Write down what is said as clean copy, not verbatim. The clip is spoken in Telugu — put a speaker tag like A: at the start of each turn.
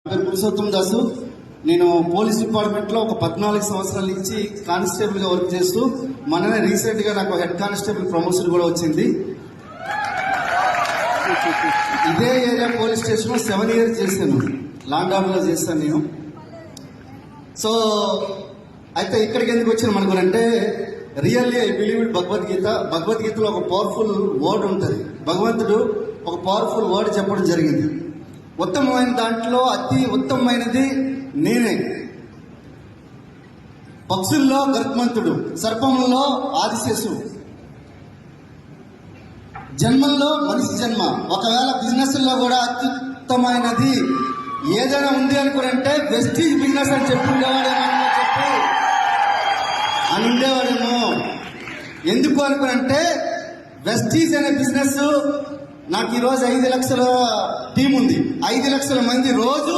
A: పురుషోత్తం దాసు. నేను పోలీస్ డిపార్ట్మెంట్ లో ఒక 14 సంవత్సరాల నుంచి కానిస్టేబుల్ గా వర్క్ చేస్తూ మననే రీసెంట్ గా నాకు హెడ్ కానిస్టేబుల్ ప్రమోషన్ కూడా వచ్చింది. ఇదే ఏరియా పోలీస్ స్టేషన్ లో 7 years చేశాను, లాండ్ ఆర్డర్ లో చేశాను నేను. సో అయితే ఇక్కడికి ఎందుకు వచ్చాను మనకునంటే, రియల్లీ ఐ బిలీవ్ ఇట్ భగవద్గీతలో ఒక పవర్ఫుల్ వర్డ్ ఉంటుంది. భగవంతుడు ఒక పవర్ఫుల్ వర్డ్ చెప్పడం జరిగింది. ఉత్తమమైన దాంట్లో అతి ఉత్తమమైనది నేనే. పక్షుల్లో గరుత్మంతుడు, సర్పంలో ఆదిశేషు, జన్మల్లో మనిషి జన్మ. ఒకవేళ బిజినెస్ లో కూడా అత్యుత్తమైనది ఏదైనా ఉంది అనుకుంటే వెస్టీజ్ బిజినెస్ అని చెప్పి ఉండేవాడేమో. ఎందుకు అనుకునంటే, వెస్టీజ్ అనే బిజినెస్ నాకు ఈరోజు 5 లక్షల టీం ఉంది. 5 లక్షల మంది రోజు